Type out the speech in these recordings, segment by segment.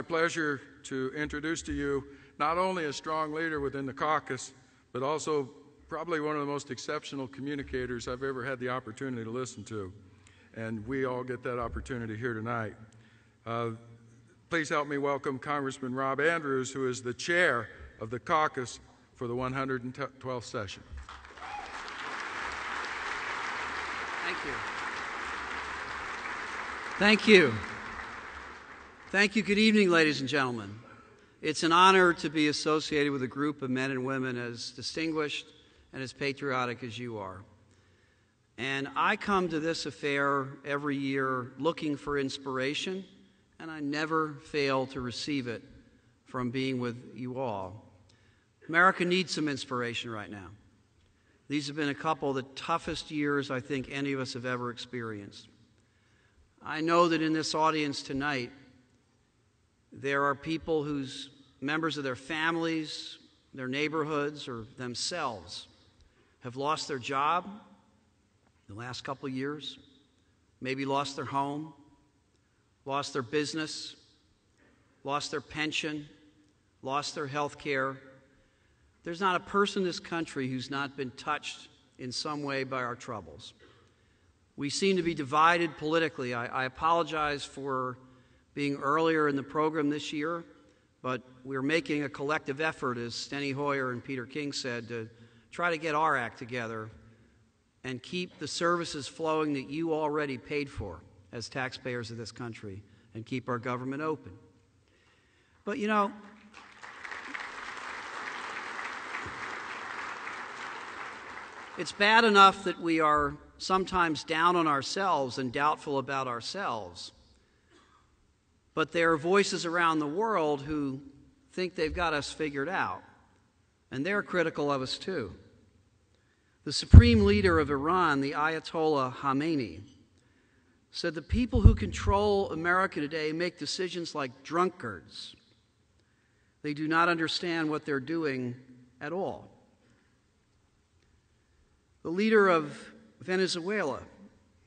Pleasure to introduce to you not only a strong leader within the caucus, but also probably one of the most exceptional communicators I've ever had the opportunity to listen to. And we all get that opportunity here tonight. Please help me welcome Congressman Rob Andrews, who is the chair of the caucus for the 112th session. Thank you. Thank you. Thank you. Good evening, ladies and gentlemen. It's an honor to be associated with a group of men and women as distinguished and as patriotic as you are. And I come to this affair every year looking for inspiration, and I never fail to receive it from being with you all. America needs some inspiration right now. These have been a couple of the toughest years I think any of us have ever experienced. I know that in this audience tonight, there are people whose members of their families, their neighborhoods, or themselves have lost their job in the last couple of years, maybe lost their home, lost their business, lost their pension, lost their health care. There's not a person in this country who's not been touched in some way by our troubles. We seem to be divided politically. I apologize for being earlier in the program this year, but we're making a collective effort, as Steny Hoyer and Peter King said, to try to get our act together and keep the services flowing that you already paid for as taxpayers of this country and keep our government open. But you know, it's bad enough that we are sometimes down on ourselves and doubtful about ourselves. But there are voices around the world who think they've got us figured out, and they're critical of us too. The supreme leader of Iran, the Ayatollah Khamenei, said the people who control America today make decisions like drunkards. They do not understand what they're doing at all. The leader of Venezuela,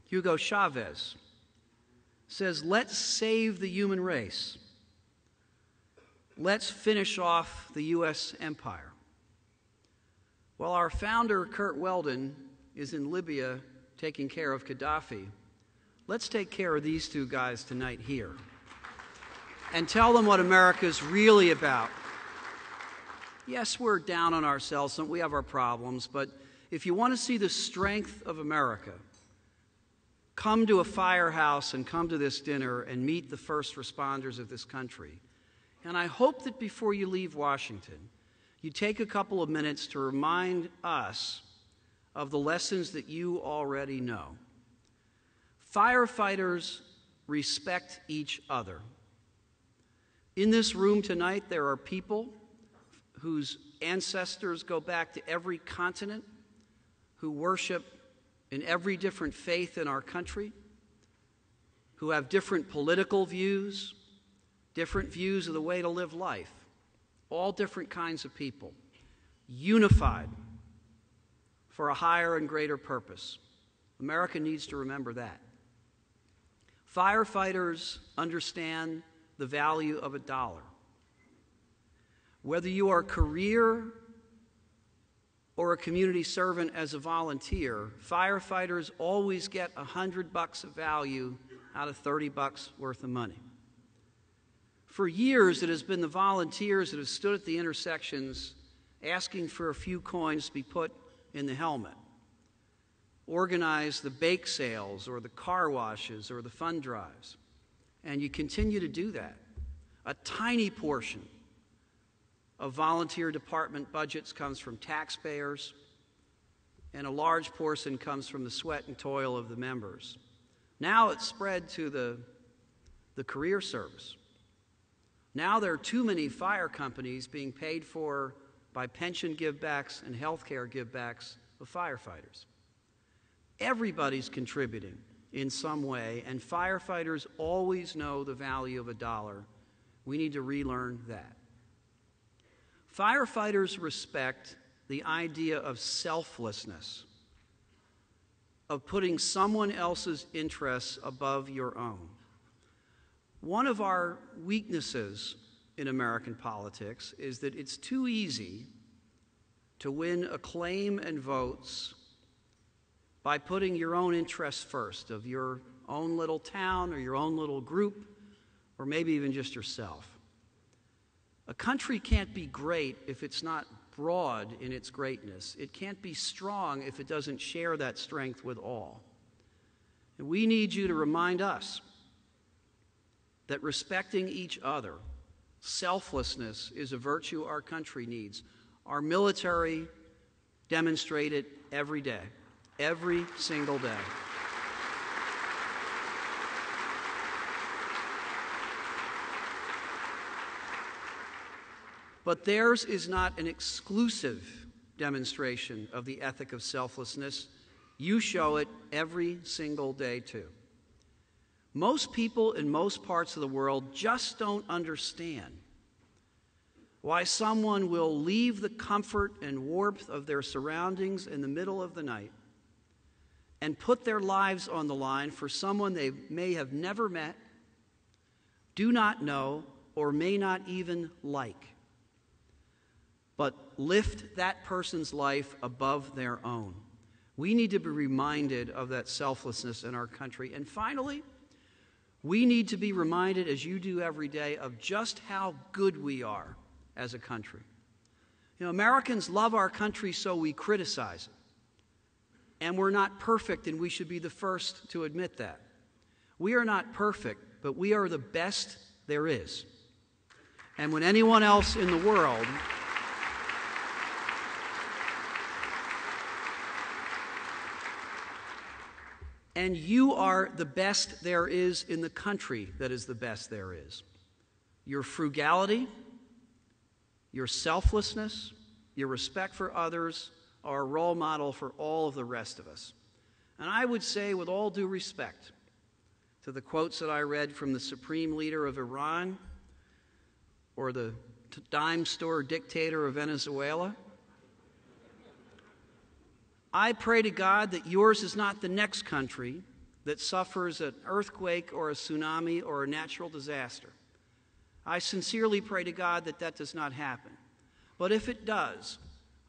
Hugo Chavez, says, let's save the human race. Let's finish off the U.S. empire. While our founder, Kurt Weldon, is in Libya taking care of Gaddafi, let's take care of these two guys tonight here and tell them what America's really about. Yes, we're down on ourselves, and we have our problems, but if you want to see the strength of America, come to a firehouse and come to this dinner and meet the first responders of this country. And I hope that before you leave Washington, you take a couple of minutes to remind us of the lessons that you already know. Firefighters respect each other. In this room tonight, there are people whose ancestors go back to every continent, who worship in every different faith in our country, who have different political views, different views of the way to live life, all different kinds of people, unified for a higher and greater purpose. America needs to remember that. Firefighters understand the value of $1. Whether you are a career or a community servant as a volunteer, firefighters always get $100 of value out of $30 worth of money. For years, it has been the volunteers that have stood at the intersections asking for a few coins to be put in the helmet, organize the bake sales or the car washes or the fund drives. And you continue to do that. A tiny portion of volunteer department budgets comes from taxpayers, and a large portion comes from the sweat and toil of the members. Now it's spread to the career service. Now there are too many fire companies being paid for by pension givebacks and health care givebacks of firefighters. Everybody's contributing in some way, and firefighters always know the value of $1. We need to relearn that. Firefighters respect the idea of selflessness, of putting someone else's interests above your own. One of our weaknesses in American politics is that it's too easy to win acclaim and votes by putting your own interests first, of your own little town or your own little group, or maybe even just yourself. A country can't be great if it's not broad in its greatness. It can't be strong if it doesn't share that strength with all. And we need you to remind us that respecting each other, selflessness, is a virtue our country needs. Our military demonstrate it every day, every single day. But theirs is not an exclusive demonstration of the ethic of selflessness. You show it every single day, too. Most people in most parts of the world just don't understand why someone will leave the comfort and warmth of their surroundings in the middle of the night and put their lives on the line for someone they may have never met, do not know, or may not even like, but lift that person's life above their own. We need to be reminded of that selflessness in our country. And finally, we need to be reminded, as you do every day, of just how good we are as a country. You know, Americans love our country, so we criticize it. And we're not perfect, and we should be the first to admit that. We are not perfect, but we are the best there is. And when anyone else in the world and you are the best there is in the country that is the best there is. Your frugality, your selflessness, your respect for others are a role model for all of the rest of us. And I would say, with all due respect to the quotes that I read from the supreme leader of Iran or the dime store dictator of Venezuela, I pray to God that yours is not the next country that suffers an earthquake or a tsunami or a natural disaster. I sincerely pray to God that that does not happen. But if it does,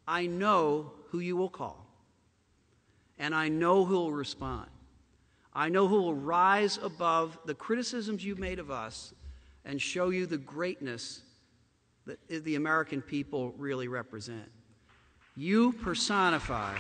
I know who you will call. And I know who will respond. I know who will rise above the criticisms you've made of us and show you the greatness that the American people really represent. You personify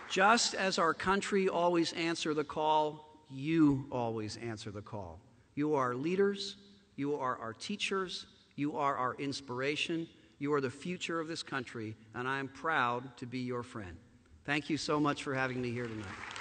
just as our country always answer the call, you always answer the call. You are leaders, you are our teachers, you are our inspiration, you are the future of this country, and I am proud to be your friend. Thank you so much for having me here tonight.